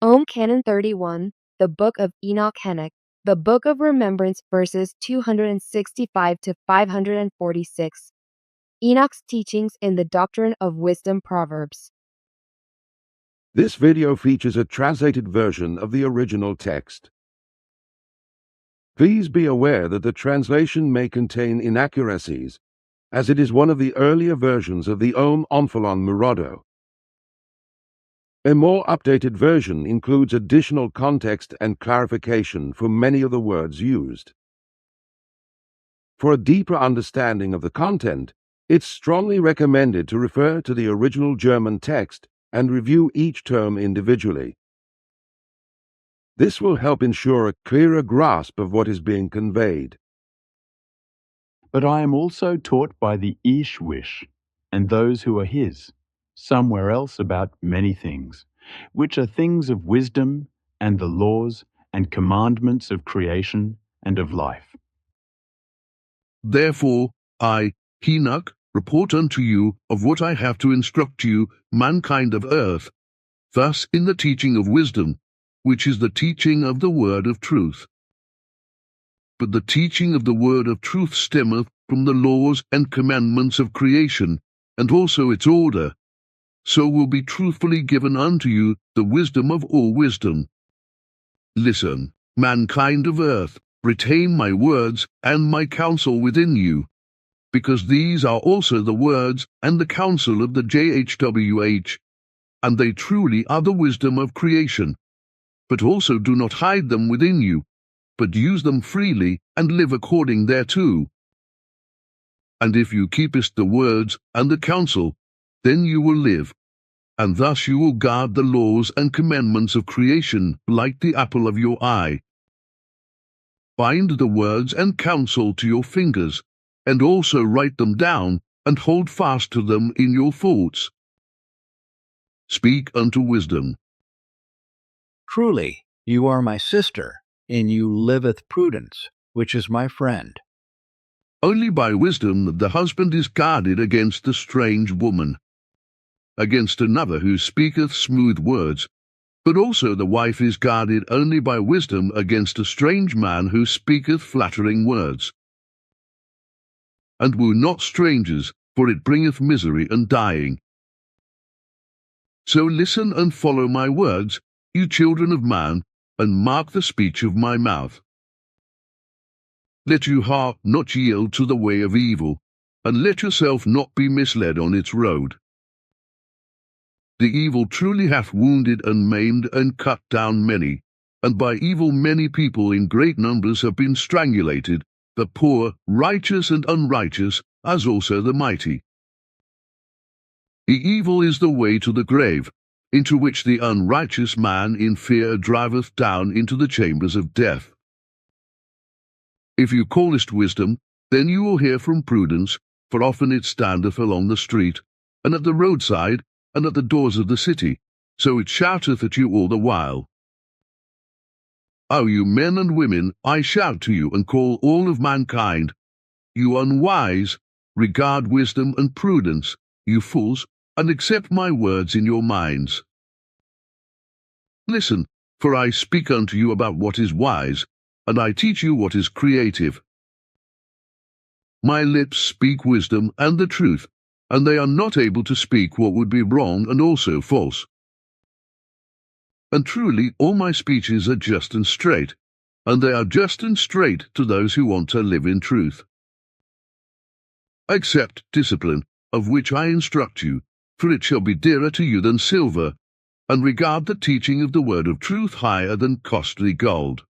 OM Canon 31, the Book of Enoch Henok, the Book of Remembrance verses 265 to 546. Enoch's teachings in the doctrine of wisdom Proverbs. This video features a translated version of the original text. Please be aware that the translation may contain inaccuracies, as it is one of the earlier versions of the OM Murado. A more updated version includes additional context and clarification for many of the words used. For a deeper understanding of the content, it's strongly recommended to refer to the original German text and review each term individually. This will help ensure a clearer grasp of what is being conveyed. But I am also taught by the Ishwish and those who are his, somewhere else about many things, which are things of wisdom and the laws and commandments of creation and of life. Therefore I, Henok, report unto you of what I have to instruct you, mankind of earth, thus in the teaching of wisdom, which is the teaching of the word of truth. But the teaching of the word of truth stemmeth from the laws and commandments of creation, and also its order. So will be truthfully given unto you the wisdom of all wisdom. Listen, mankind of earth, retain my words and my counsel within you, because these are also the words and the counsel of the JHWH, and they truly are the wisdom of creation. But also do not hide them within you, but use them freely and live according thereto. And if you keepest the words and the counsel, then you will live, and thus you will guard the laws and commandments of creation like the apple of your eye. Bind the words and counsel to your fingers, and also write them down, and hold fast to them in your thoughts. Speak unto wisdom. Truly, you are my sister, in you liveth prudence, which is my friend. Only by wisdom the husband is guarded against the strange woman, against another who speaketh smooth words, but also the wife is guarded only by wisdom against a strange man who speaketh flattering words. And woo not strangers, for it bringeth misery and dying. So listen and follow my words, you children of man, and mark the speech of my mouth. Let your heart not yield to the way of evil, and let yourself not be misled on its road. The evil truly hath wounded and maimed and cut down many, and by evil many people in great numbers have been strangulated, the poor, righteous and unrighteous, as also the mighty. The evil is the way to the grave, into which the unrighteous man in fear driveth down into the chambers of death. If you callest wisdom, then you will hear from prudence, for often it standeth along the street, and at the roadside, and at the doors of the city, so it shouteth at you all the while. O you men and women, I shout to you and call all of mankind. You unwise, regard wisdom and prudence, you fools, and accept my words in your minds. Listen, for I speak unto you about what is wise, and I teach you what is creative. My lips speak wisdom and the truth, and they are not able to speak what would be wrong and also false. And truly all my speeches are just and straight, and they are just and straight to those who want to live in truth. Accept discipline, of which I instruct you, for it shall be dearer to you than silver, and regard the teaching of the word of truth higher than costly gold.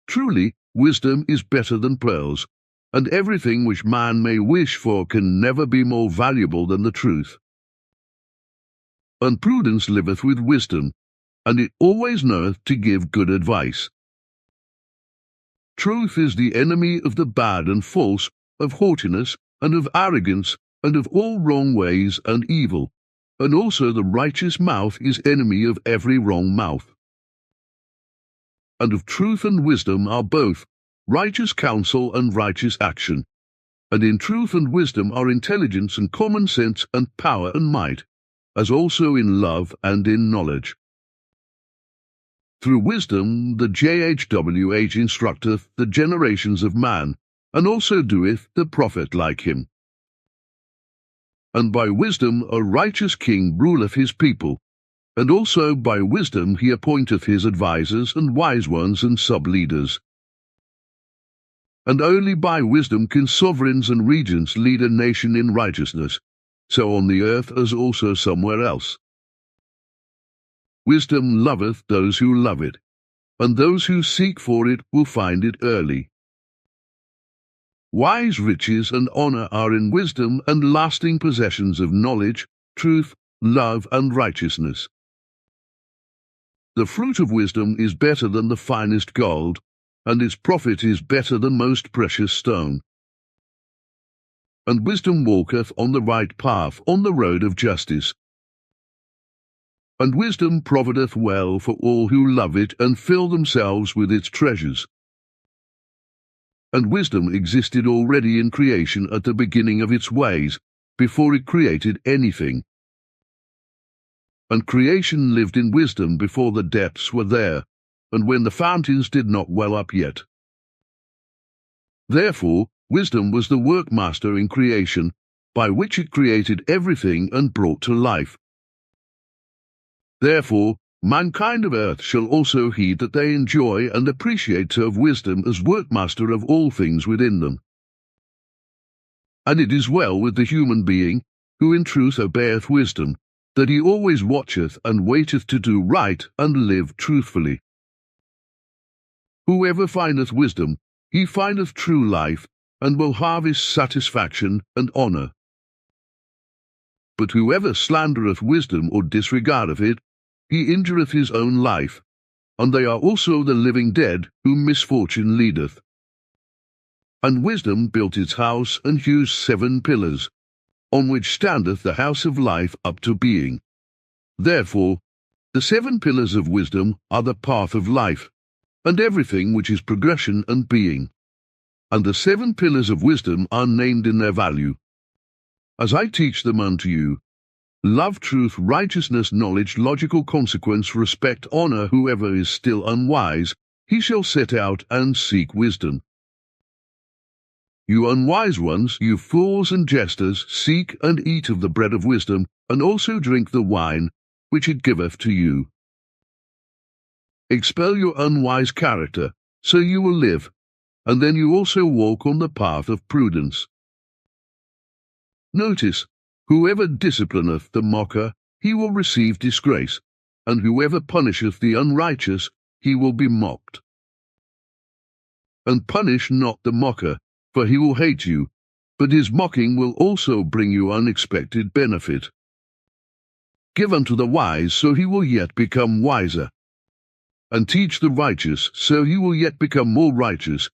Truly, wisdom is better than pearls, and everything which man may wish for can never be more valuable than the truth. And prudence liveth with wisdom, and it always knoweth to give good advice. Truth is the enemy of the bad and false, of haughtiness, and of arrogance, and of all wrong ways and evil, and also the righteous mouth is enemy of every wrong mouth. And of truth and wisdom are both, righteous counsel and righteous action, and in truth and wisdom are intelligence and common sense and power and might, as also in love and in knowledge. Through wisdom the JHWH instructeth the generations of man, and also doeth the prophet like him. And by wisdom a righteous king ruleth his people, and also by wisdom he appointeth his advisers and wise ones and sub-leaders. And only by wisdom can sovereigns and regents lead a nation in righteousness, so on the earth as also somewhere else. Wisdom loveth those who love it, and those who seek for it will find it early. Wise riches and honour are in wisdom, and lasting possessions of knowledge, truth, love, and righteousness. The fruit of wisdom is better than the finest gold, and its profit is better than most precious stone. And wisdom walketh on the right path, on the road of justice. And wisdom provideth well for all who love it, and fill themselves with its treasures. And wisdom existed already in creation at the beginning of its ways, before it created anything. And creation lived in wisdom before the depths were there, and when the fountains did not well up yet. Therefore wisdom was the workmaster in creation, by which it created everything and brought to life. Therefore mankind of earth shall also heed that they enjoy and appreciate of wisdom as workmaster of all things within them. And it is well with the human being, who in truth obeyeth wisdom, that he always watcheth and waiteth to do right and live truthfully. Whoever findeth wisdom, he findeth true life, and will harvest satisfaction and honour. But whoever slandereth wisdom or disregardeth it, he injureth his own life, and they are also the living dead whom misfortune leadeth. And wisdom built its house, and used 7 pillars, on which standeth the house of life up to being. Therefore the 7 pillars of wisdom are the path of life, and everything which is progression and being. And the 7 pillars of wisdom are named in their value. As I teach them unto you: love, truth, righteousness, knowledge, logical consequence, respect, honour. Whoever is still unwise, he shall set out and seek wisdom. You unwise ones, you fools and jesters, seek and eat of the bread of wisdom, and also drink the wine which it giveth to you. Expel your unwise character, so you will live, and then you also walk on the path of prudence. Notice, whoever disciplineth the mocker, he will receive disgrace, and whoever punisheth the unrighteous, he will be mocked. And punish not the mocker, for he will hate you, but his mocking will also bring you unexpected benefit. Give unto the wise, so he will yet become wiser, and teach the righteous, so he will yet become more righteous.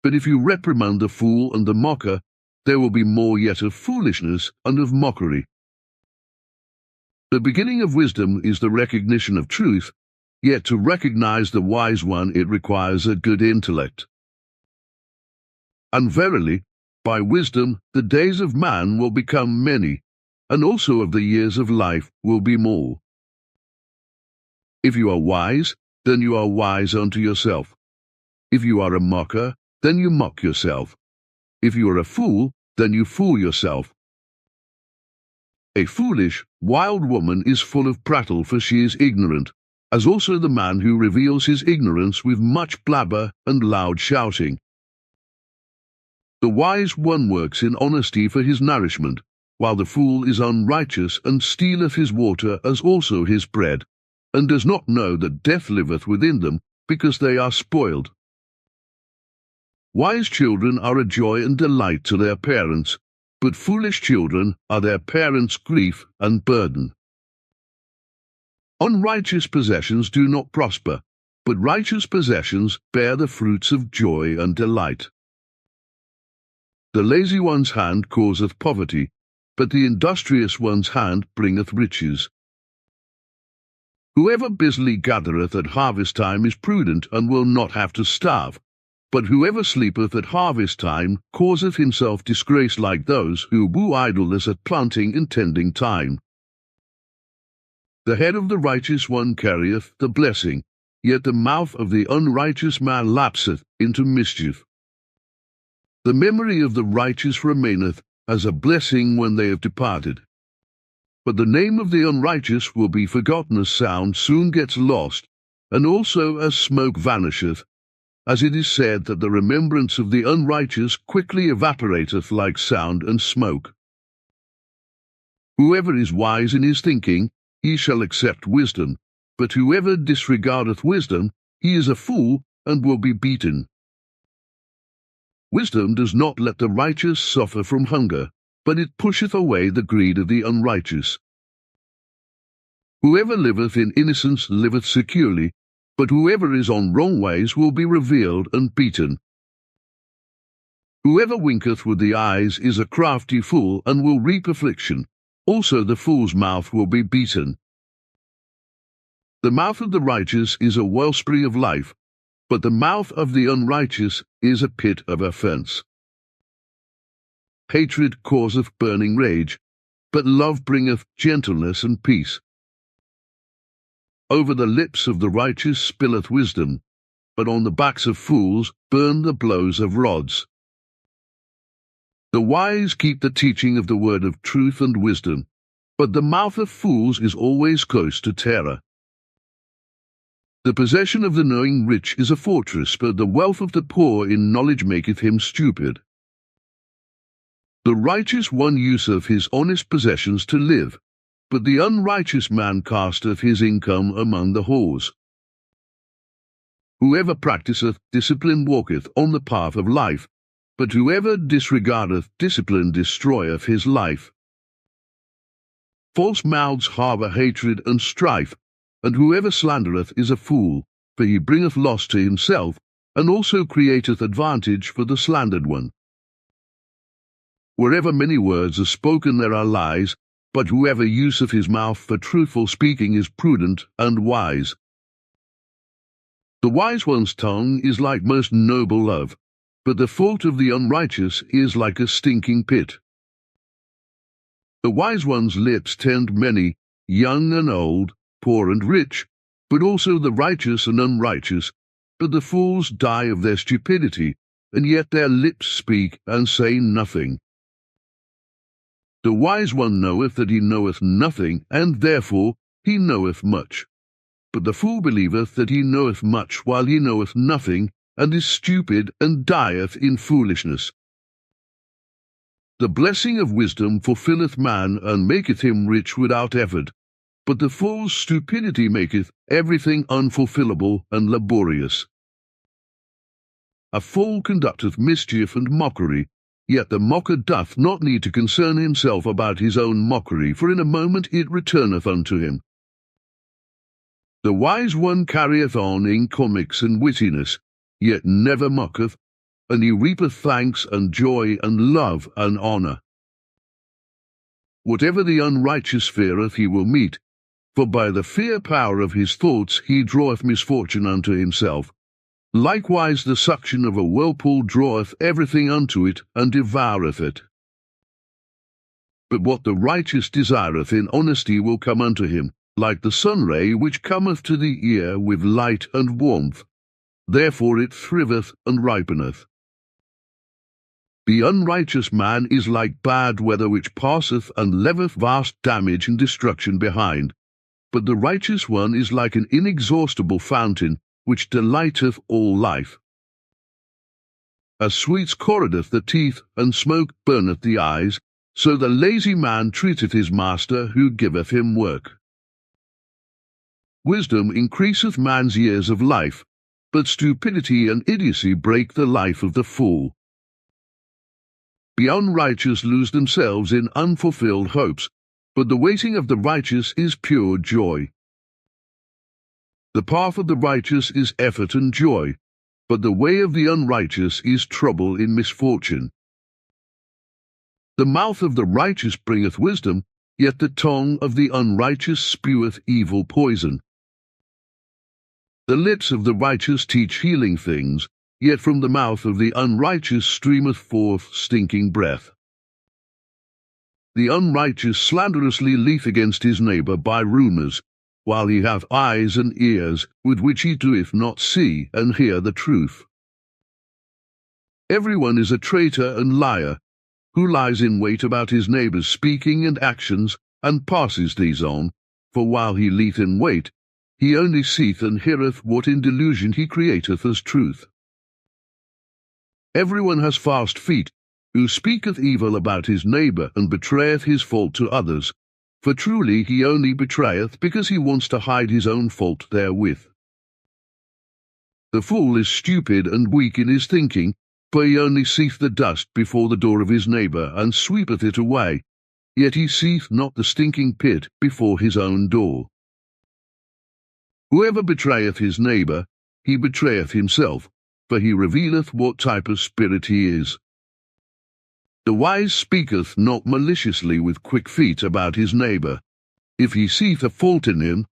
But if you reprimand the fool and the mocker, there will be more yet of foolishness and of mockery. The beginning of wisdom is the recognition of truth, yet to recognize the wise one it requires a good intellect. And verily, by wisdom the days of man will become many, and also of the years of life will be more. If you are wise, then you are wise unto yourself. If you are a mocker, then you mock yourself. If you are a fool, then you fool yourself. A foolish, wild woman is full of prattle, for she is ignorant, as also the man who reveals his ignorance with much blabber and loud shouting. The wise one works in honesty for his nourishment, while the fool is unrighteous, and stealeth his water as also his bread, and does not know that death liveth within them, because they are spoiled. Wise children are a joy and delight to their parents, but foolish children are their parents' grief and burden. Unrighteous possessions do not prosper, but righteous possessions bear the fruits of joy and delight. The lazy one's hand causeth poverty, but the industrious one's hand bringeth riches. Whoever busily gathereth at harvest time is prudent, and will not have to starve. But whoever sleepeth at harvest time causeth himself disgrace, like those who woo idleness at planting and tending time. The head of the righteous one carrieth the blessing, yet the mouth of the unrighteous man lapseth into mischief. The memory of the righteous remaineth as a blessing when they have departed. But the name of the unrighteous will be forgotten as sound soon gets lost, and also as smoke vanisheth, as it is said that the remembrance of the unrighteous quickly evaporateth like sound and smoke. Whoever is wise in his thinking, he shall accept wisdom, but whoever disregardeth wisdom, he is a fool, and will be beaten. Wisdom does not let the righteous suffer from hunger, but it pusheth away the greed of the unrighteous. Whoever liveth in innocence liveth securely, but whoever is on wrong ways will be revealed and beaten. Whoever winketh with the eyes is a crafty fool, and will reap affliction. Also the fool's mouth will be beaten. The mouth of the righteous is a wellspring of life, but the mouth of the unrighteous is a pit of offence. Hatred causeth burning rage, but love bringeth gentleness and peace. Over the lips of the righteous spilleth wisdom, but on the backs of fools burn the blows of rods. The wise keep the teaching of the word of truth and wisdom, but the mouth of fools is always close to terror. The possession of the knowing rich is a fortress, but the wealth of the poor in knowledge maketh him stupid. The righteous one useth his honest possessions to live, but the unrighteous man casteth his income among the whores. Whoever practiseth discipline walketh on the path of life, but whoever disregardeth discipline destroyeth his life. False mouths harbour hatred and strife, and whoever slandereth is a fool, for he bringeth loss to himself, and also createth advantage for the slandered one. Wherever many words are spoken there are lies, but whoever useth his mouth for truthful speaking is prudent and wise. The wise one's tongue is like most noble love, but the fault of the unrighteous is like a stinking pit. The wise one's lips tend many, young and old, poor and rich, but also the righteous and unrighteous. But the fools die of their stupidity, and yet their lips speak and say nothing. The wise one knoweth that he knoweth nothing, and therefore he knoweth much. But the fool believeth that he knoweth much while he knoweth nothing, and is stupid, and dieth in foolishness. The blessing of wisdom fulfilleth man, and maketh him rich without effort. But the fool's stupidity maketh everything unfulfillable and laborious. A fool conducteth mischief and mockery, yet the mocker doth not need to concern himself about his own mockery, for in a moment it returneth unto him. The wise one carrieth on in comics and wittiness, yet never mocketh, and he reapeth thanks and joy and love and honour. Whatever the unrighteous feareth he will meet, for by the fear power of his thoughts he draweth misfortune unto himself. Likewise the suction of a whirlpool draweth everything unto it, and devoureth it. But what the righteous desireth in honesty will come unto him, like the sun-ray which cometh to the ear with light and warmth. Therefore it thriveth and ripeneth. The unrighteous man is like bad weather which passeth and leaveth vast damage and destruction behind. But the righteous one is like an inexhaustible fountain, which delighteth all life. As sweets corrodeth the teeth, and smoke burneth the eyes, so the lazy man treateth his master who giveth him work. Wisdom increaseth man's years of life, but stupidity and idiocy break the life of the fool. The unrighteous lose themselves in unfulfilled hopes, but the waiting of the righteous is pure joy. The path of the righteous is effort and joy, but the way of the unrighteous is trouble in misfortune. The mouth of the righteous bringeth wisdom, yet the tongue of the unrighteous speweth evil poison. The lips of the righteous teach healing things, yet from the mouth of the unrighteous streameth forth stinking breath. The unrighteous slanderously leath against his neighbour by rumours, while he hath eyes and ears, with which he doeth not see and hear the truth. Everyone is a traitor and liar, who lies in wait about his neighbour's speaking and actions, and passes these on, for while he lieth in wait, he only seeth and heareth what in delusion he createth as truth. Everyone has fast feet, who speaketh evil about his neighbour, and betrayeth his fault to others, for truly he only betrayeth because he wants to hide his own fault therewith. The fool is stupid and weak in his thinking, for he only seeth the dust before the door of his neighbour, and sweepeth it away, yet he seeth not the stinking pit before his own door. Whoever betrayeth his neighbour, he betrayeth himself, for he revealeth what type of spirit he is. The wise speaketh not maliciously with quick feet about his neighbour. If he seeth a fault in him,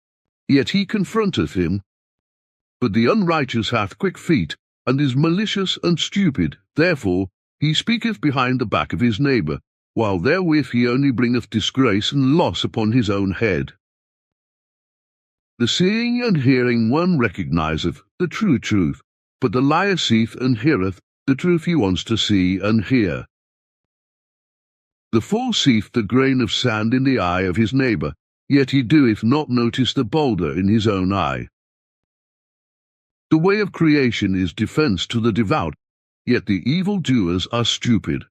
yet he confronteth him. But the unrighteous hath quick feet, and is malicious and stupid. Therefore he speaketh behind the back of his neighbour, while therewith he only bringeth disgrace and loss upon his own head. The seeing and hearing one recognizeth the true truth, but the liar seeth and heareth the truth he wants to see and hear. The fool seeth the grain of sand in the eye of his neighbour, yet he doeth not notice the boulder in his own eye. The way of creation is defence to the devout, yet the evil-doers are stupid.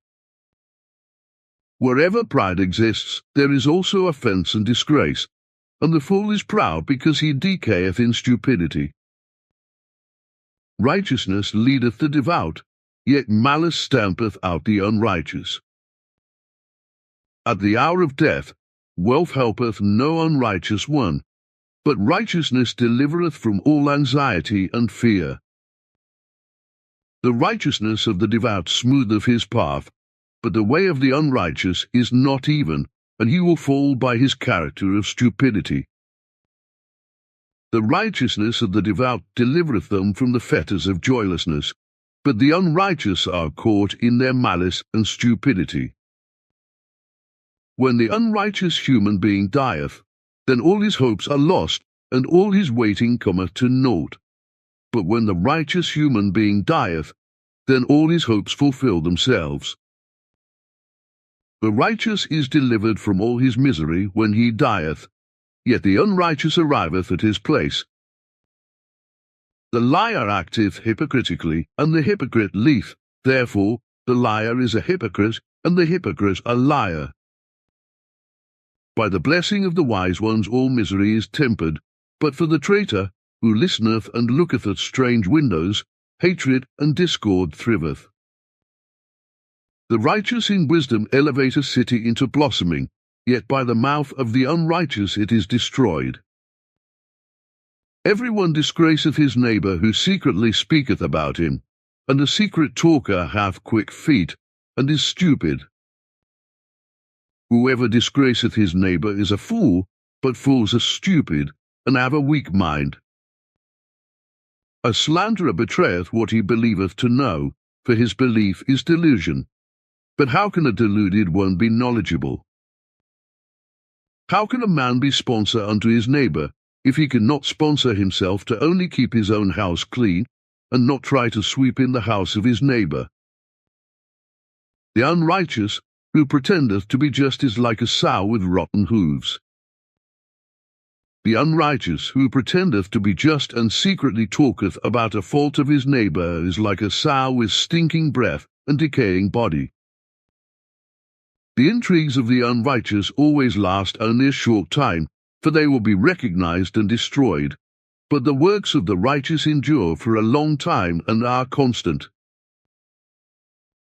Wherever pride exists, there is also offence and disgrace, and the fool is proud because he decayeth in stupidity. Righteousness leadeth the devout, yet malice stampeth out the unrighteous. At the hour of death, wealth helpeth no unrighteous one, but righteousness delivereth from all anxiety and fear. The righteousness of the devout smootheth his path, but the way of the unrighteous is not even, and he will fall by his character of stupidity. The righteousness of the devout delivereth them from the fetters of joylessness, but the unrighteous are caught in their malice and stupidity. When the unrighteous human being dieth, then all his hopes are lost, and all his waiting cometh to naught. But when the righteous human being dieth, then all his hopes fulfill themselves. The righteous is delivered from all his misery when he dieth, yet the unrighteous arriveth at his place. The liar acteth hypocritically, and the hypocrite lieth. Therefore the liar is a hypocrite, and the hypocrite a liar. By the blessing of the wise ones all misery is tempered, but for the traitor, who listeneth and looketh at strange windows, hatred and discord thriveth. The righteous in wisdom elevate a city into blossoming, yet by the mouth of the unrighteous it is destroyed. Every one disgraceth his neighbour who secretly speaketh about him, and a secret talker hath quick feet, and is stupid. Whoever disgraceth his neighbour is a fool, but fools are stupid, and have a weak mind. A slanderer betrayeth what he believeth to know, for his belief is delusion. But how can a deluded one be knowledgeable? How can a man be sponsor unto his neighbour, if he cannot sponsor himself to only keep his own house clean, and not try to sweep in the house of his neighbour? The unrighteous, who pretendeth to be just, is like a sow with rotten hooves. The unrighteous, who pretendeth to be just and secretly talketh about a fault of his neighbour, is like a sow with stinking breath and decaying body. The intrigues of the unrighteous always last only a short time, for they will be recognized and destroyed. But the works of the righteous endure for a long time and are constant.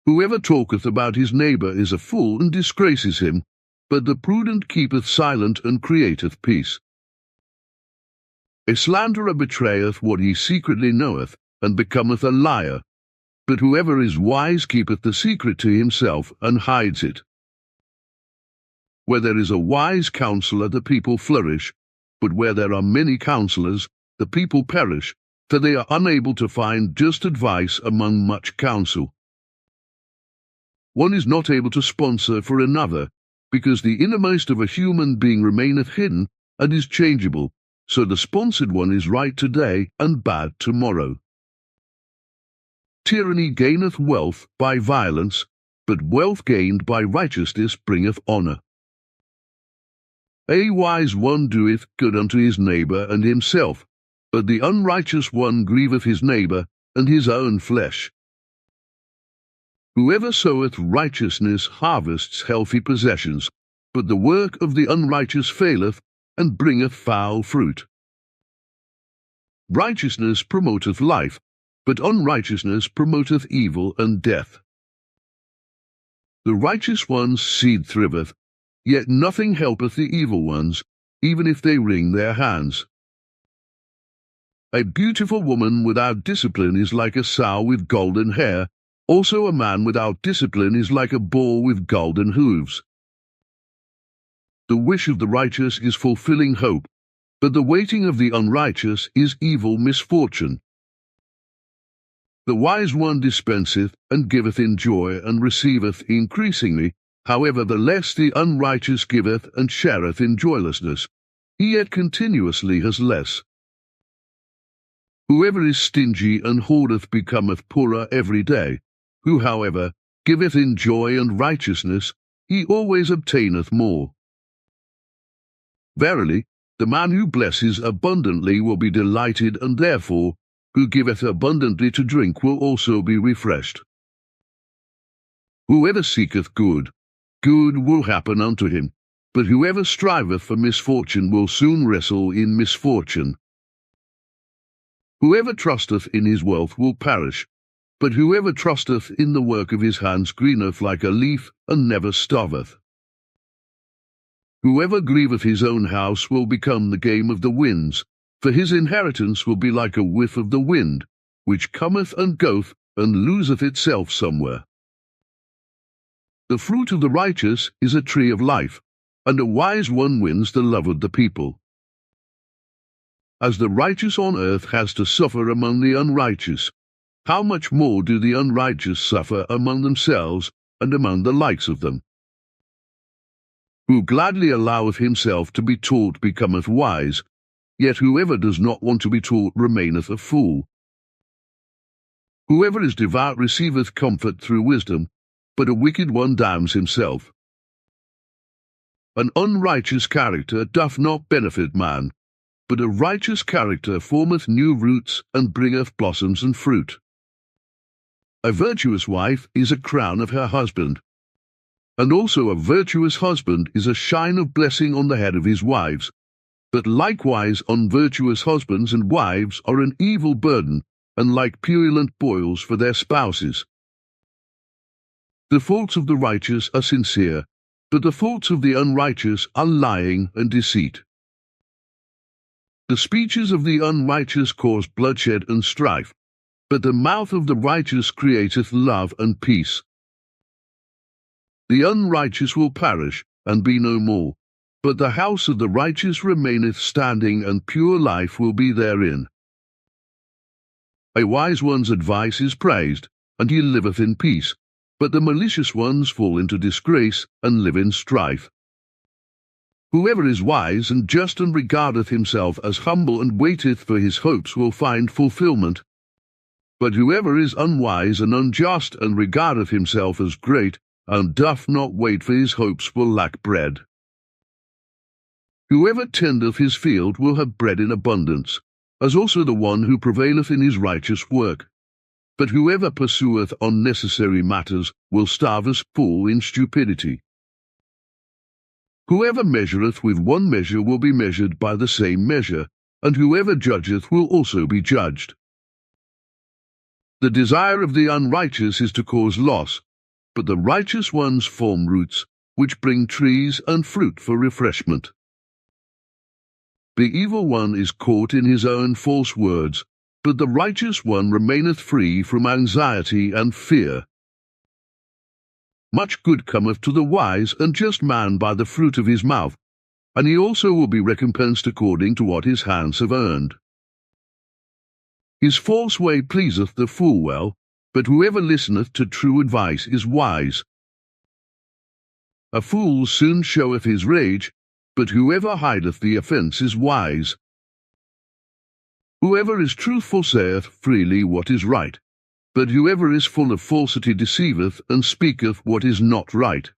Whoever talketh about his neighbour is a fool and disgraces him, but the prudent keepeth silent and createth peace. A slanderer betrayeth what he secretly knoweth, and becometh a liar, but whoever is wise keepeth the secret to himself and hides it. Where there is a wise counsellor the people flourish, but where there are many counsellors the people perish, for they are unable to find just advice among much counsel. One is not able to sponsor for another, because the innermost of a human being remaineth hidden, and is changeable, so the sponsored one is right today and bad tomorrow. Tyranny gaineth wealth by violence, but wealth gained by righteousness bringeth honour. A wise one doeth good unto his neighbour and himself, but the unrighteous one grieveth his neighbour and his own flesh. Whoever soweth righteousness harvests healthy possessions, but the work of the unrighteous faileth, and bringeth foul fruit. Righteousness promoteth life, but unrighteousness promoteth evil and death. The righteous one's seed thriveth, yet nothing helpeth the evil ones, even if they wring their hands. A beautiful woman without discipline is like a sow with golden hair, also a man without discipline is like a bull with golden hooves. The wish of the righteous is fulfilling hope, but the waiting of the unrighteous is evil misfortune. The wise one dispenseth, and giveth in joy, and receiveth increasingly. However, the less the unrighteous giveth, and shareth in joylessness, he yet continuously has less. Whoever is stingy and hoardeth becometh poorer every day. Who, however, giveth in joy and righteousness, he always obtaineth more. Verily, the man who blesses abundantly will be delighted, and therefore, who giveth abundantly to drink will also be refreshed. Whoever seeketh good, good will happen unto him, but whoever striveth for misfortune will soon wrestle in misfortune. Whoever trusteth in his wealth will perish, but whoever trusteth in the work of his hands greeneth like a leaf, and never starveth. Whoever grieveth his own house will become the game of the winds, for his inheritance will be like a whiff of the wind, which cometh and goeth, and loseth itself somewhere. The fruit of the righteous is a tree of life, and a wise one wins the love of the people. As the righteous on earth has to suffer among the unrighteous, how much more do the unrighteous suffer among themselves and among the likes of them? Who gladly alloweth himself to be taught becometh wise, yet whoever does not want to be taught remaineth a fool. Whoever is devout receiveth comfort through wisdom, but a wicked one damns himself. An unrighteous character doth not benefit man, but a righteous character formeth new roots, and bringeth blossoms and fruit. A virtuous wife is a crown of her husband, and also a virtuous husband is a shine of blessing on the head of his wives. But likewise unvirtuous husbands and wives are an evil burden, and like purulent boils for their spouses. The faults of the righteous are sincere, but the faults of the unrighteous are lying and deceit. The speeches of the unrighteous cause bloodshed and strife, but the mouth of the righteous createth love and peace. The unrighteous will perish, and be no more, but the house of the righteous remaineth standing, and pure life will be therein. A wise one's advice is praised, and he liveth in peace, but the malicious ones fall into disgrace, and live in strife. Whoever is wise and just, and regardeth himself as humble, and waiteth for his hopes, will find fulfillment. But whoever is unwise and unjust, and regardeth himself as great, and doth not wait for his hopes, will lack bread. Whoever tendeth his field will have bread in abundance, as also the one who prevaileth in his righteous work. But whoever pursueth unnecessary matters will starve as fool in stupidity. Whoever measureth with one measure will be measured by the same measure, and whoever judgeth will also be judged. The desire of the unrighteous is to cause loss, but the righteous ones form roots, which bring trees and fruit for refreshment. The evil one is caught in his own false words, but the righteous one remaineth free from anxiety and fear. Much good cometh to the wise and just man by the fruit of his mouth, and he also will be recompensed according to what his hands have earned. His false way pleaseth the fool well, but whoever listeneth to true advice is wise. A fool soon showeth his rage, but whoever hideth the offence is wise. Whoever is truthful saith freely what is right, but whoever is full of falsity deceiveth, and speaketh what is not right.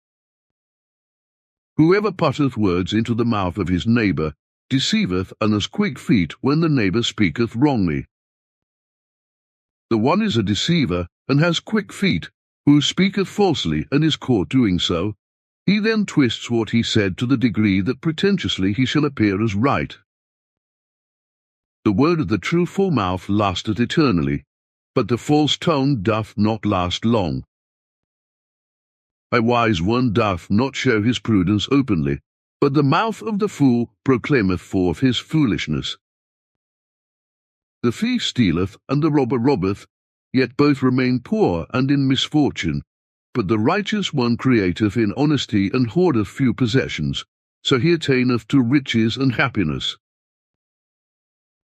Whoever putteth words into the mouth of his neighbour deceiveth, and has quick feet when the neighbour speaketh wrongly. The one is a deceiver, and has quick feet, who speaketh falsely, and is caught doing so. He then twists what he said to the degree that pretentiously he shall appear as right. The word of the truthful mouth lasteth eternally, but the false tongue doth not last long. A wise one doth not show his prudence openly, but the mouth of the fool proclaimeth forth his foolishness. The thief stealeth, and the robber robbeth, yet both remain poor and in misfortune. But the righteous one createth in honesty, and hoardeth few possessions, so he attaineth to riches and happiness.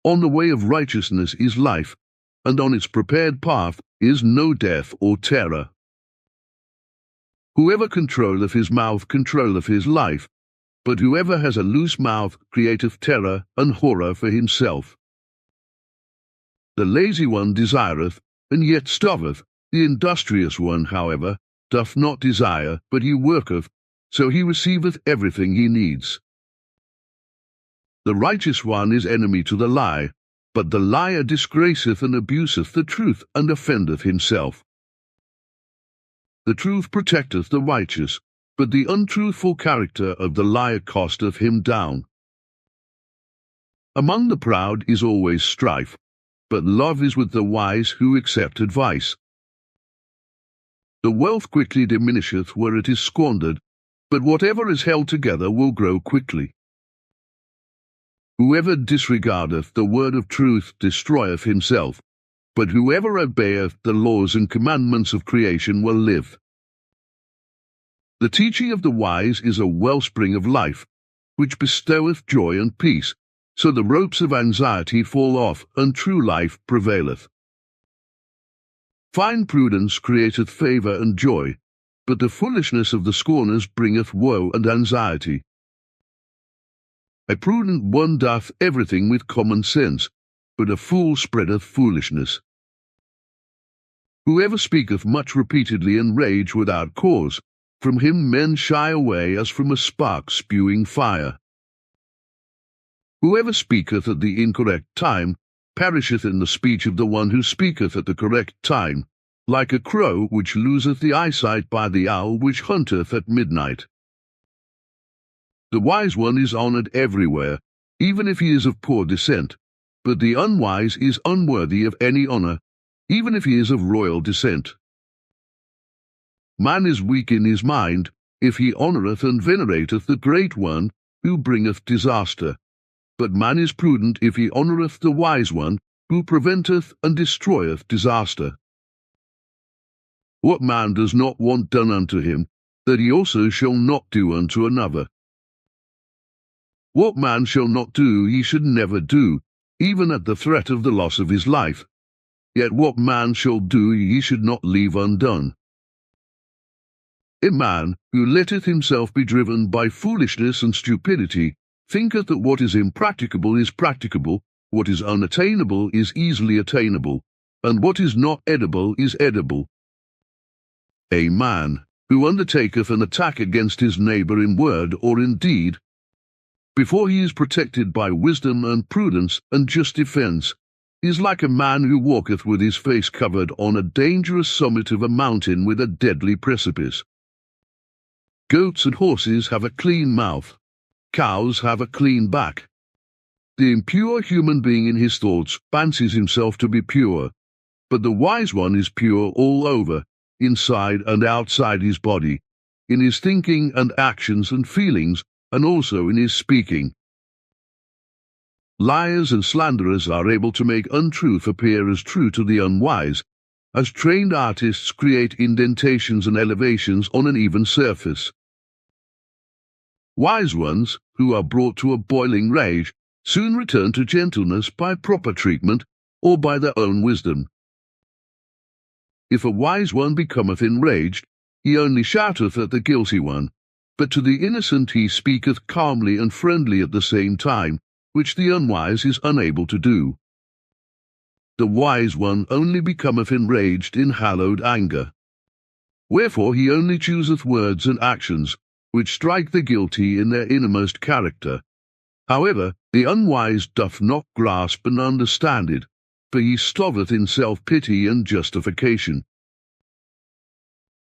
On the way of righteousness is life, and on its prepared path is no death or terror. Whoever controlleth his mouth controlleth his life, but whoever has a loose mouth createth terror and horror for himself. The lazy one desireth, and yet starveth. The industrious one, however, doth not desire, but he worketh, so he receiveth everything he needs. The righteous one is enemy to the lie, but the liar disgraceth and abuseth the truth, and offendeth himself. The truth protecteth the righteous, but the untruthful character of the liar casteth him down. Among the proud is always strife, but love is with the wise who accept advice. The wealth quickly diminisheth where it is squandered, but whatever is held together will grow quickly. Whoever disregardeth the word of truth destroyeth himself, but whoever obeyeth the laws and commandments of creation will live. The teaching of the wise is a wellspring of life, which bestoweth joy and peace, so the ropes of anxiety fall off, and true life prevaileth. Fine prudence createth favour and joy, but the foolishness of the scorners bringeth woe and anxiety. A prudent one doth everything with common sense, but a fool spreadeth foolishness. Whoever speaketh much repeatedly in rage without cause, from him men shy away as from a spark spewing fire. Whoever speaketh at the incorrect time perisheth in the speech of the one who speaketh at the correct time, like a crow which loseth the eyesight by the owl which hunteth at midnight. The wise one is honoured everywhere, even if he is of poor descent, but the unwise is unworthy of any honour, even if he is of royal descent. Man is weak in his mind, if he honoureth and venerateth the great one, who bringeth disaster. But man is prudent if he honoureth the wise one, who preventeth and destroyeth disaster. What man does not want done unto him, that he also shall not do unto another? What man shall not do he should never do, even at the threat of the loss of his life. Yet what man shall do he should not leave undone. A man who letteth himself be driven by foolishness and stupidity thinketh that what is impracticable is practicable, what is unattainable is easily attainable, and what is not edible is edible. A man who undertaketh an attack against his neighbour in word or in deed, before he is protected by wisdom and prudence and just defence, is like a man who walketh with his face covered on a dangerous summit of a mountain with a deadly precipice. Goats and horses have a clean mouth, cows have a clean back. The impure human being in his thoughts fancies himself to be pure, but the wise one is pure all over, inside and outside his body, in his thinking and actions and feelings, and also in his speaking. Liars and slanderers are able to make untruth appear as true to the unwise, as trained artists create indentations and elevations on an even surface. Wise ones, who are brought to a boiling rage, soon return to gentleness by proper treatment or by their own wisdom. If a wise one becometh enraged, he only shouteth at the guilty one, but to the innocent he speaketh calmly and friendly at the same time, which the unwise is unable to do. The wise one only becometh enraged in hallowed anger. Wherefore he only chooseth words and actions, which strike the guilty in their innermost character. However, the unwise doth not grasp and understand it, for he stoveth in self-pity and justification.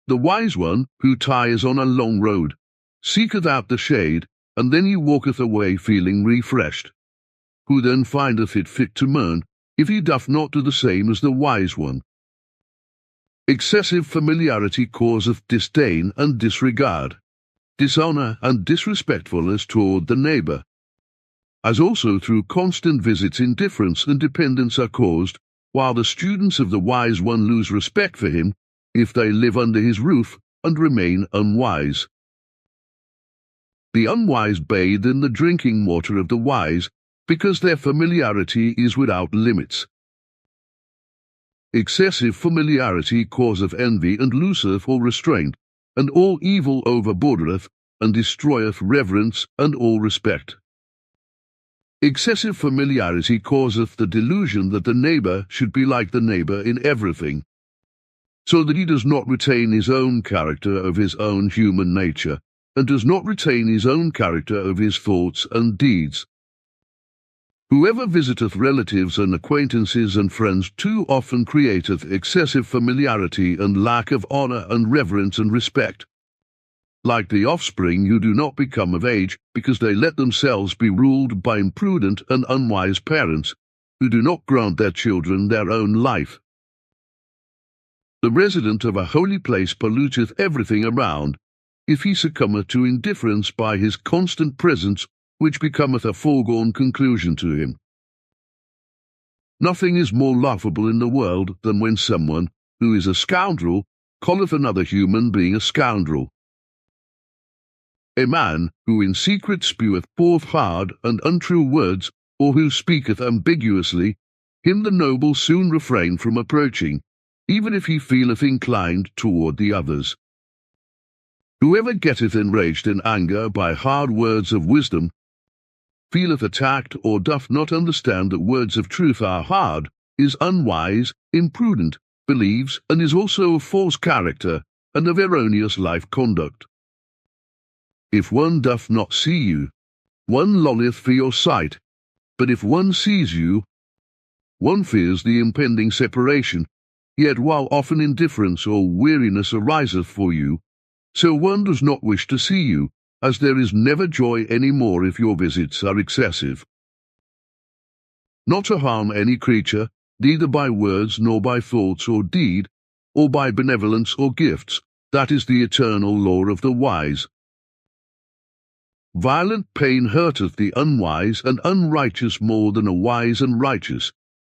The wise one, who tires on a long road, seeketh out the shade, and then he walketh away feeling refreshed. Who then findeth it fit to mourn, if he doth not do the same as the wise one? Excessive familiarity causeth disdain and disregard, dishonour and disrespectfulness toward the neighbour. As also through constant visits indifference and dependence are caused, while the students of the wise one lose respect for him, if they live under his roof and remain unwise. The unwise bathe in the drinking water of the wise, because their familiarity is without limits. Excessive familiarity causeth envy and looseth all restraint, and all evil overbordereth, and destroyeth reverence and all respect. Excessive familiarity causeth the delusion that the neighbour should be like the neighbour in everything, so that he does not retain his own character of his own human nature, and does not retain his own character of his thoughts and deeds. Whoever visiteth relatives and acquaintances and friends too often createth excessive familiarity and lack of honour and reverence and respect. Like the offspring who do not become of age, because they let themselves be ruled by imprudent and unwise parents, who do not grant their children their own life. The resident of a holy place polluteth everything around, if he succumbeth to indifference by his constant presence, which becometh a foregone conclusion to him. Nothing is more laughable in the world than when someone, who is a scoundrel, calleth another human being a scoundrel. A man, who in secret speweth forth hard and untrue words, or who speaketh ambiguously, him the noble soon refrain from approaching, even if he feeleth inclined toward the others. Whoever getteth enraged in anger by hard words of wisdom, feeleth attacked, or doth not understand that words of truth are hard, is unwise, imprudent, believes, and is also of false character, and of erroneous life conduct. If one doth not see you, one longeth for your sight, but if one sees you, one fears the impending separation, yet while often indifference or weariness ariseth for you, so one does not wish to see you, as there is never joy any more if your visits are excessive. Not to harm any creature, neither by words nor by thoughts or deed, or by benevolence or gifts, that is the eternal law of the wise. Violent pain hurteth the unwise and unrighteous more than a wise and righteous,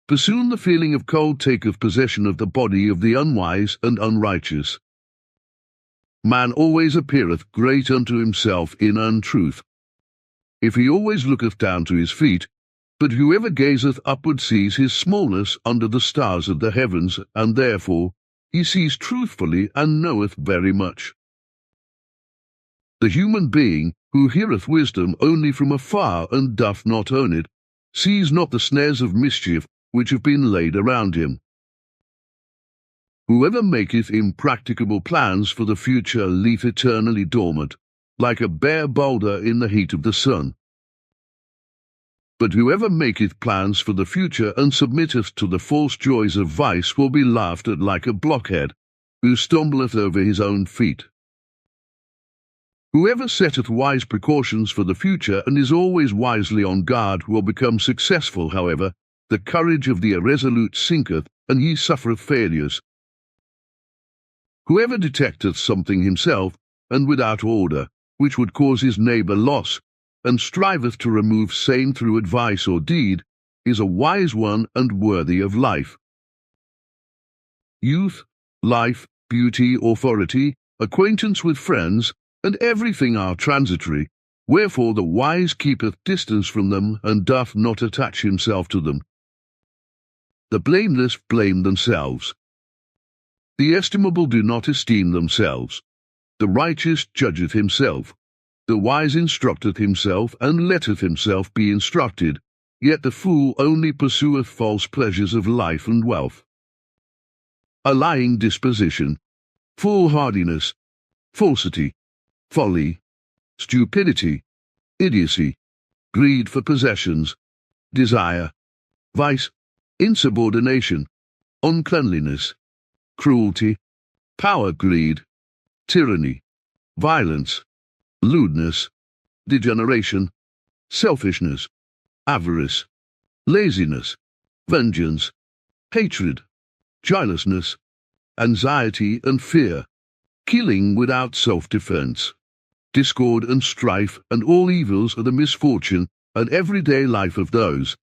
for soon the feeling of cold taketh possession of the body of the unwise and unrighteous. Man always appeareth great unto himself in untruth, if he always looketh down to his feet, but whoever gazeth upward sees his smallness under the stars of the heavens, and therefore he sees truthfully and knoweth very much. The human being, who heareth wisdom only from afar and doth not own it, sees not the snares of mischief which have been laid around him. Whoever maketh impracticable plans for the future leave eternally dormant, like a bare boulder in the heat of the sun. But whoever maketh plans for the future and submitteth to the false joys of vice will be laughed at like a blockhead, who stumbleth over his own feet. Whoever setteth wise precautions for the future and is always wisely on guard will become successful. However, the courage of the irresolute sinketh, and he suffereth failures. Whoever detecteth something himself, and without order, which would cause his neighbour loss, and striveth to remove same through advice or deed, is a wise one and worthy of life. Youth, life, beauty, authority, acquaintance with friends, and everything are transitory, wherefore the wise keepeth distance from them, and doth not attach himself to them. The blameless blame themselves. The estimable do not esteem themselves. The righteous judgeth himself. The wise instructeth himself, and letteth himself be instructed. Yet the fool only pursueth false pleasures of life and wealth. A lying disposition, foolhardiness, falsity, folly, stupidity, idiocy, greed for possessions, desire, vice, insubordination, uncleanliness, cruelty, power, greed, tyranny, violence, lewdness, degeneration, selfishness, avarice, laziness, vengeance, hatred, jealousness, anxiety and fear, killing without self-defense, discord and strife, and all evils are the misfortune and everyday life of those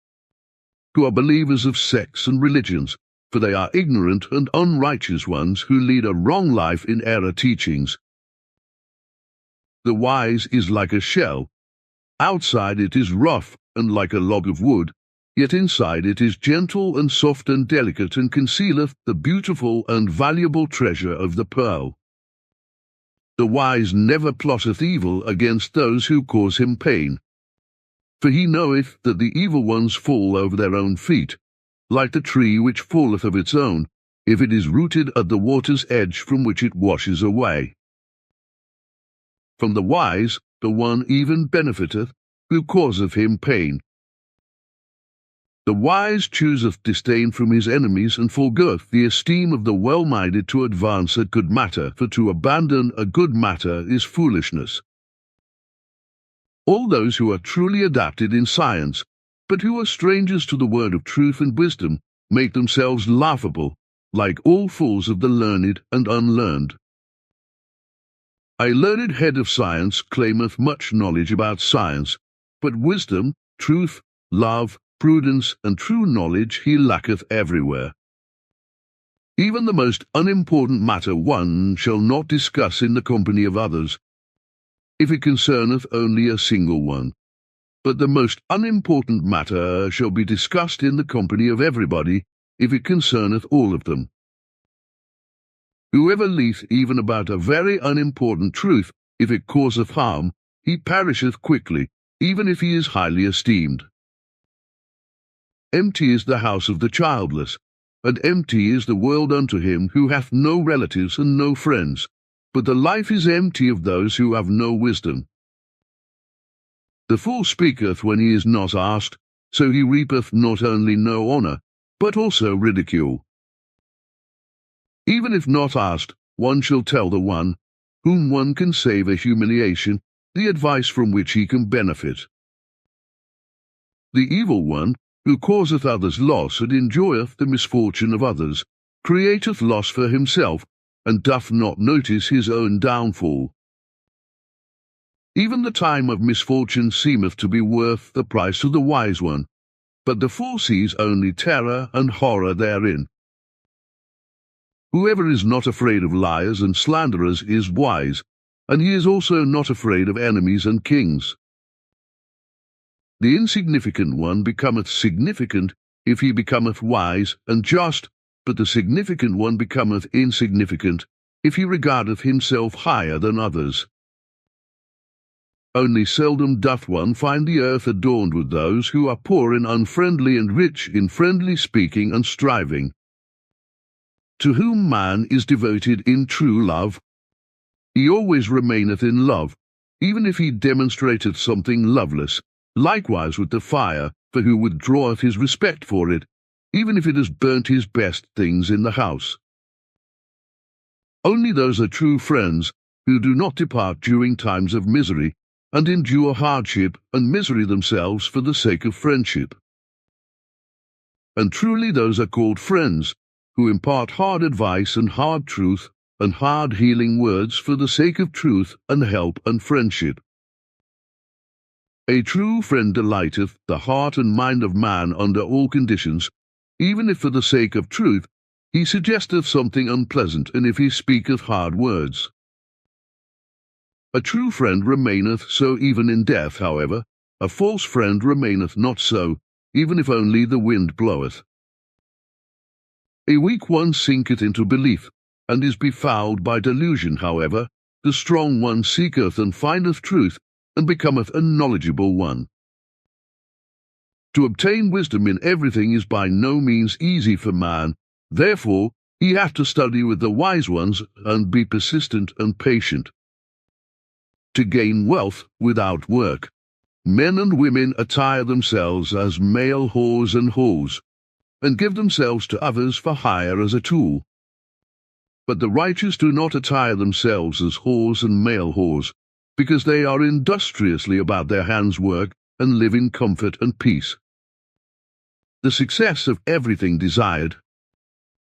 who are believers of sects and religions, for they are ignorant and unrighteous ones who lead a wrong life in error teachings. The wise is like a shell. Outside it is rough and like a log of wood, yet inside it is gentle and soft and delicate, and concealeth the beautiful and valuable treasure of the pearl. The wise never plotteth evil against those who cause him pain, for he knoweth that the evil ones fall over their own feet, like the tree which falleth of its own, if it is rooted at the water's edge from which it washes away. From the wise the one even benefiteth, who causeth him pain. The wise chooseth disdain from his enemies, and forgoeth the esteem of the well-minded to advance a good matter, for to abandon a good matter is foolishness. All those who are truly adapted in science, but who are strangers to the word of truth and wisdom, make themselves laughable, like all fools of the learned and unlearned. A learned head of science claimeth much knowledge about science, but wisdom, truth, love, prudence, and true knowledge he lacketh everywhere. Even the most unimportant matter one shall not discuss in the company of others, if it concerneth only a single one, but the most unimportant matter shall be discussed in the company of everybody, if it concerneth all of them. Whoever leeth even about a very unimportant truth, if it causeth harm, he perisheth quickly, even if he is highly esteemed. Empty is the house of the childless, and empty is the world unto him who hath no relatives and no friends, but the life is empty of those who have no wisdom. The fool speaketh when he is not asked, so he reapeth not only no honour, but also ridicule. Even if not asked, one shall tell the one, whom one can save a humiliation, the advice from which he can benefit. The evil one, who causeth others loss and enjoyeth the misfortune of others, createth loss for himself, and doth not notice his own downfall. Even the time of misfortune seemeth to be worth the price of the wise one, but the fool sees only terror and horror therein. Whoever is not afraid of liars and slanderers is wise, and he is also not afraid of enemies and kings. The insignificant one becometh significant if he becometh wise and just, but the significant one becometh insignificant if he regardeth himself higher than others. Only seldom doth one find the earth adorned with those who are poor in unfriendly and rich in friendly speaking and striving. To whom man is devoted in true love, he always remaineth in love, even if he demonstrateth something loveless. Likewise with the fire, for who withdraweth his respect for it, even if it has burnt his best things in the house. Only those are true friends who do not depart during times of misery, and endure hardship and misery themselves for the sake of friendship. And truly those are called friends, who impart hard advice and hard truth and hard healing words for the sake of truth and help and friendship. A true friend delighteth the heart and mind of man under all conditions, even if for the sake of truth he suggesteth something unpleasant, and if he speaketh hard words. A true friend remaineth so even in death, however; a false friend remaineth not so, even if only the wind bloweth. A weak one sinketh into belief, and is befouled by delusion, however; the strong one seeketh and findeth truth, and becometh a knowledgeable one. To obtain wisdom in everything is by no means easy for man. Therefore, he hath to study with the wise ones and be persistent and patient. To gain wealth without work. Men and women attire themselves as male whores and whores, and give themselves to others for hire as a tool. But the righteous do not attire themselves as whores and male whores, because they are industriously about their hands' work and live in comfort and peace. The success of everything desired.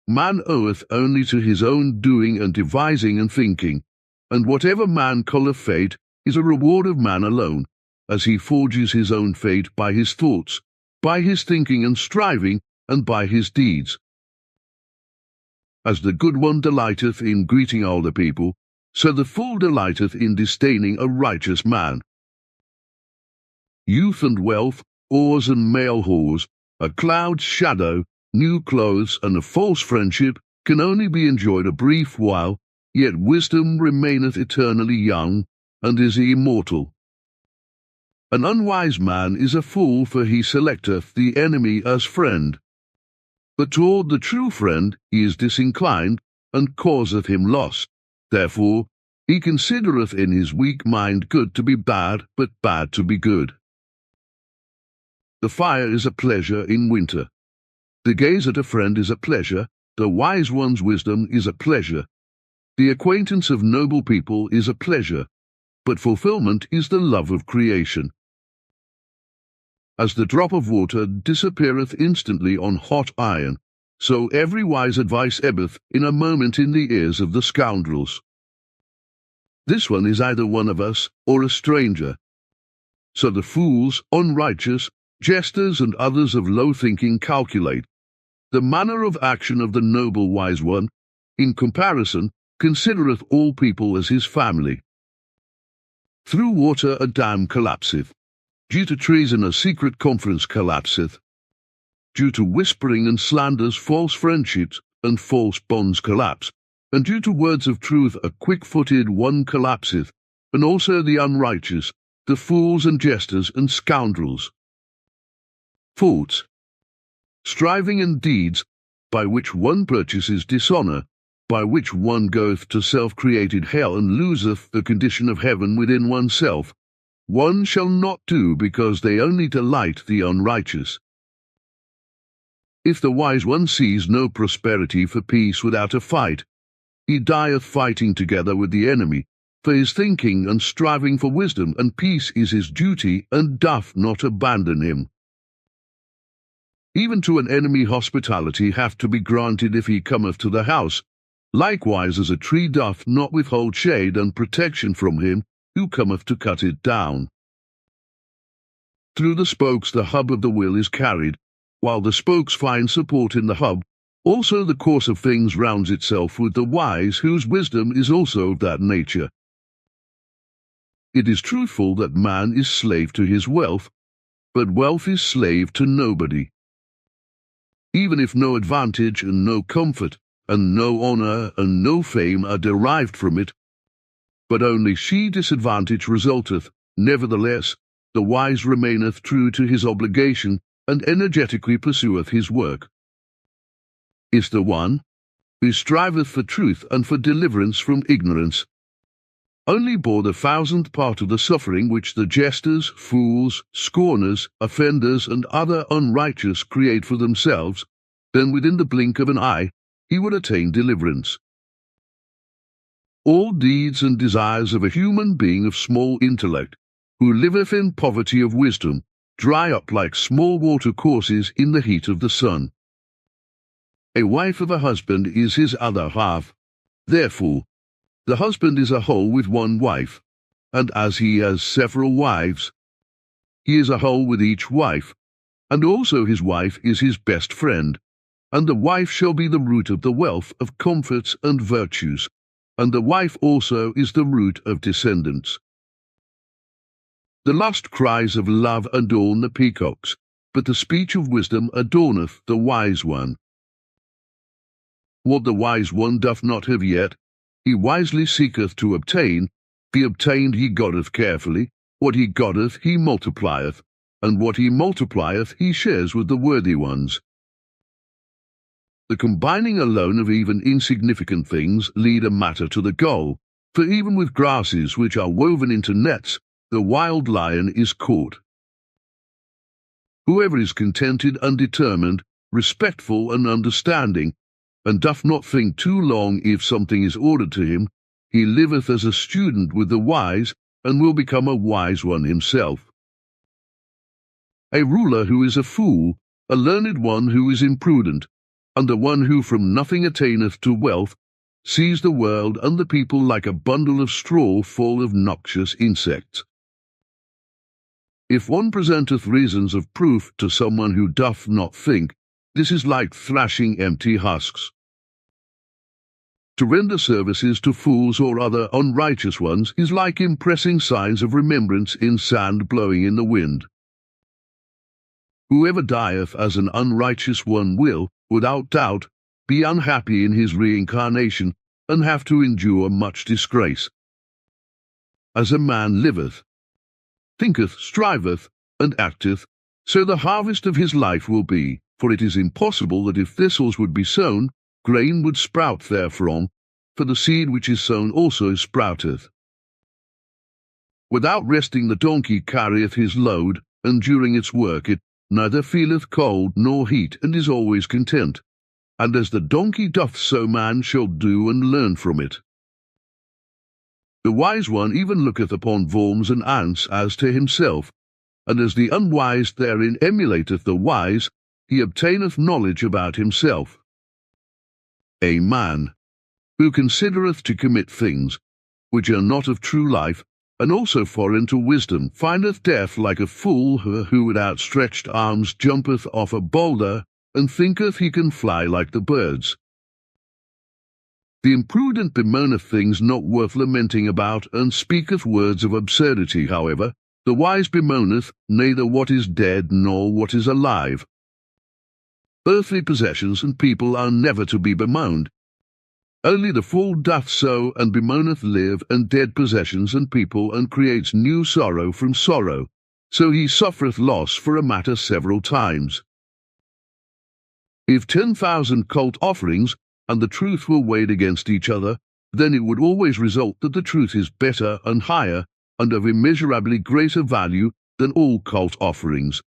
Man oweth only to his own doing and devising and thinking, and whatever man calleth fate is a reward of man alone, as he forges his own fate by his thoughts, by his thinking and striving, and by his deeds. As the good one delighteth in greeting all the people, so the fool delighteth in disdaining a righteous man. Youth and wealth, whores and male whores, a cloud's shadow, new clothes, and a false friendship can only be enjoyed a brief while, yet wisdom remaineth eternally young, and is immortal. An unwise man is a fool, for he selecteth the enemy as friend. But toward the true friend he is disinclined, and causeth him loss. Therefore he considereth in his weak mind good to be bad, but bad to be good. The fire is a pleasure in winter. To gaze at a friend is a pleasure, the wise one's wisdom is a pleasure. The acquaintance of noble people is a pleasure, but fulfillment is the love of creation. As the drop of water disappeareth instantly on hot iron, so every wise advice ebbeth in a moment in the ears of the scoundrels. This one is either one of us or a stranger. So the fools, unrighteous, jesters, and others of low thinking calculate. The manner of action of the noble wise one, in comparison, considereth all people as his family. Through water a dam collapseth. Due to treason a secret conference collapseth. Due to whispering and slanders false friendships and false bonds collapse. And due to words of truth a quick-footed one collapseth, and also the unrighteous, the fools and jesters and scoundrels. Faults. Striving and deeds, by which one purchases dishonour, by which one goeth to self-created hell and loseth the condition of heaven within oneself, one shall not do, because they only delight the unrighteous. If the wise one sees no prosperity for peace without a fight, he dieth fighting together with the enemy, for his thinking and striving for wisdom and peace is his duty, and doth not abandon him. Even to an enemy hospitality hath to be granted if he cometh to the house, likewise as a tree doth not withhold shade and protection from him who cometh to cut it down. Through the spokes the hub of the wheel is carried, while the spokes find support in the hub. Also the course of things rounds itself with the wise, whose wisdom is also of that nature. It is truthful that man is slave to his wealth, but wealth is slave to nobody. Even if no advantage and no comfort, and no honour and no fame are derived from it, but only she disadvantage resulteth, nevertheless, the wise remaineth true to his obligation, and energetically pursueth his work. Is the one who striveth for truth and for deliverance from ignorance, only bore the 1,000th part of the suffering which the jesters, fools, scorners, offenders, and other unrighteous create for themselves, then within the blink of an eye he would attain deliverance. All deeds and desires of a human being of small intellect, who liveth in poverty of wisdom, dry up like small water courses in the heat of the sun. A wife of a husband is his other half. Therefore, the husband is a whole with one wife, and as he has several wives, he is a whole with each wife, and also his wife is his best friend, and the wife shall be the root of the wealth of comforts and virtues, and the wife also is the root of descendants. The lust cries of love adorn the peacocks, but the speech of wisdom adorneth the wise one. What the wise one doth not have yet, he wisely seeketh to obtain. Be obtained he gotteth carefully, what he gotteth he multiplieth, and what he multiplieth he shares with the worthy ones. The combining alone of even insignificant things lead a matter to the goal, for even with grasses which are woven into nets, the wild lion is caught. Whoever is contented and determined, respectful and understanding, and doth not think too long if something is ordered to him, he liveth as a student with the wise, and will become a wise one himself. A ruler who is a fool, a learned one who is imprudent, and the one who from nothing attaineth to wealth, sees the world and the people like a bundle of straw full of noxious insects. If one presenteth reasons of proof to someone who doth not think, this is like thrashing empty husks. To render services to fools or other unrighteous ones is like impressing signs of remembrance in sand blowing in the wind. Whoever dieth as an unrighteous one will, without doubt, be unhappy in his reincarnation, and have to endure much disgrace. As a man liveth, thinketh, striveth, and acteth, so the harvest of his life will be, for it is impossible that if thistles would be sown, grain would sprout therefrom, for the seed which is sown also sprouteth. Without resting the donkey carrieth his load, and during its work it neither feeleth cold nor heat, and is always content. And as the donkey doth, so man shall do and learn from it. The wise one even looketh upon worms and ants as to himself, and as the unwise therein emulateth the wise, he obtaineth knowledge about himself. A man who considereth to commit things which are not of true life, and also foreign to wisdom, findeth death like a fool who with outstretched arms jumpeth off a boulder, and thinketh he can fly like the birds. The imprudent bemoaneth things not worth lamenting about, and speaketh words of absurdity. However, the wise bemoaneth neither what is dead nor what is alive. Earthly possessions and people are never to be bemoaned. Only the fool doth so, and bemoaneth live and dead possessions and people, and creates new sorrow from sorrow. So he suffereth loss for a matter several times. If 10,000 cult offerings and the truth were weighed against each other, then it would always result that the truth is better and higher, and of immeasurably greater value than all cult offerings.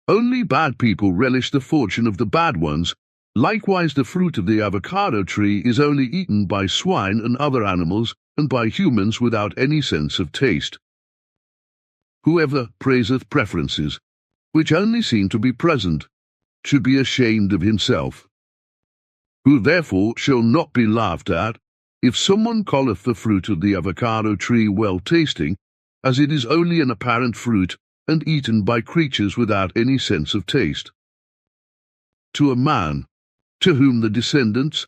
Only bad people relish the fortune of the bad ones. Likewise, the fruit of the avocado tree is only eaten by swine and other animals, and by humans without any sense of taste. Whoever praiseth preferences, which only seem to be present, should be ashamed of himself. Who therefore shall not be laughed at, if someone calleth the fruit of the avocado tree well tasting, as it is only an apparent fruit, and eaten by creatures without any sense of taste. To a man, to whom the descendants,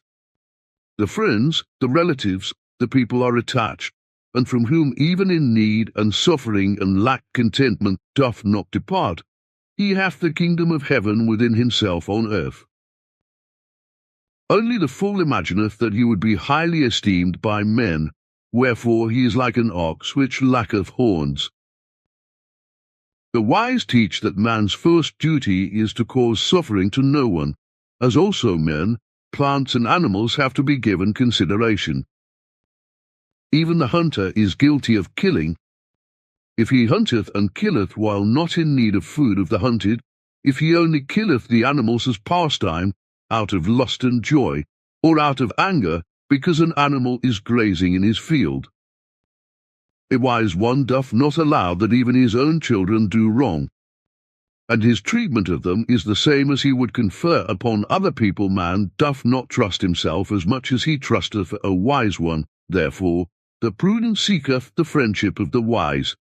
the friends, the relatives, the people are attached, and from whom even in need and suffering and lack contentment doth not depart, he hath the kingdom of heaven within himself on earth. Only the fool imagineth that he would be highly esteemed by men, wherefore he is like an ox which lacketh horns. The wise teach that man's first duty is to cause suffering to no one, as also men, plants and animals have to be given consideration. Even the hunter is guilty of killing. If he hunteth and killeth while not in need of food of the hunted, if he only killeth the animals as pastime, out of lust and joy, or out of anger, because an animal is grazing in his field. A wise one doth not allow that even his own children do wrong, and his treatment of them is the same as he would confer upon other people. Man doth not trust himself as much as he trusteth a wise one. Therefore, the prudent seeketh the friendship of the wise.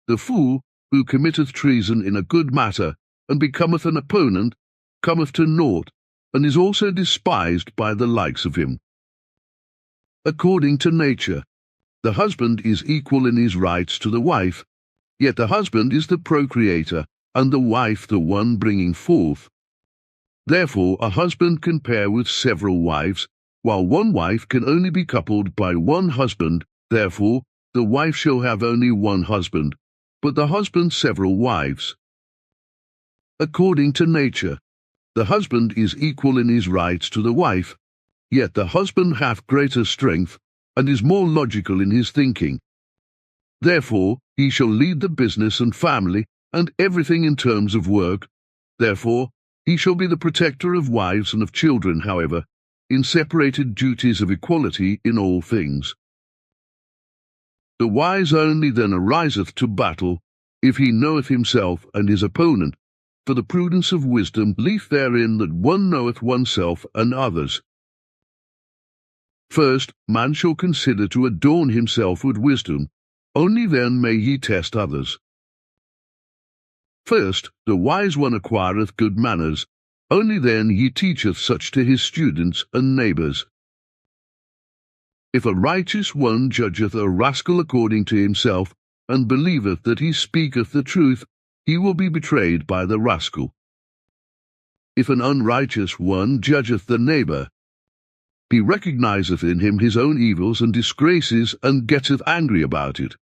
The fool, who committeth treason in a good matter, and becometh an opponent, cometh to naught, and is also despised by the likes of him. According to nature, the husband is equal in his rights to the wife, yet the husband is the procreator, and the wife the one bringing forth. Therefore a husband can pair with several wives, while one wife can only be coupled by one husband. Therefore the wife shall have only one husband, but the husband several wives. According to nature, the husband is equal in his rights to the wife, yet the husband hath greater strength, and is more logical in his thinking. Therefore he shall lead the business and family, and everything in terms of work. Therefore he shall be the protector of wives and of children, however, in separated duties of equality in all things. The wise only then ariseth to battle, if he knoweth himself and his opponent, for the prudence of wisdom lieth therein that one knoweth oneself and others. First, man shall consider to adorn himself with wisdom, only then may he test others. First, the wise one acquireth good manners, only then he teacheth such to his students and neighbours. If a righteous one judgeth a rascal according to himself, and believeth that he speaketh the truth, he will be betrayed by the rascal. If an unrighteous one judgeth the neighbour, he recognizeth in him his own evils and disgraces, and getteth angry about it.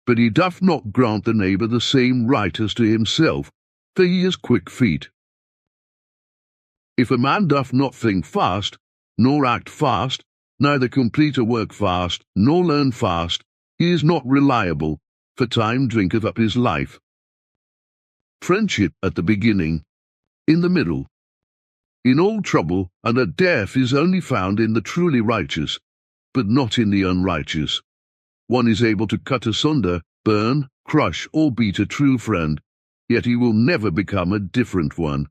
But he doth not grant the neighbour the same right as to himself, for he has quick feet. If a man doth not think fast, nor act fast, neither complete a work fast, nor learn fast, he is not reliable, for time drinketh up his life. Friendship at the beginning, in the middle, in all trouble, and at death is only found in the truly righteous, but not in the unrighteous. One is able to cut asunder, burn, crush, or beat a true friend, yet he will never become a different one.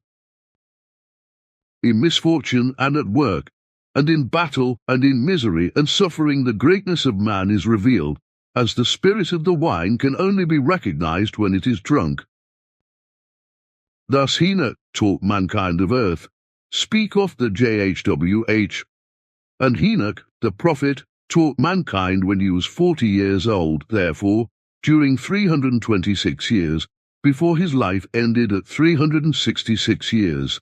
In misfortune and at work, and in battle and in misery and suffering, the greatness of man is revealed, as the spirit of the wine can only be recognized when it is drunk. Thus Henok taught mankind of earth, speak of the JHWH, and Henok, the prophet, taught mankind when he was 40 years old, therefore, during 326 years, before his life ended at 366 years.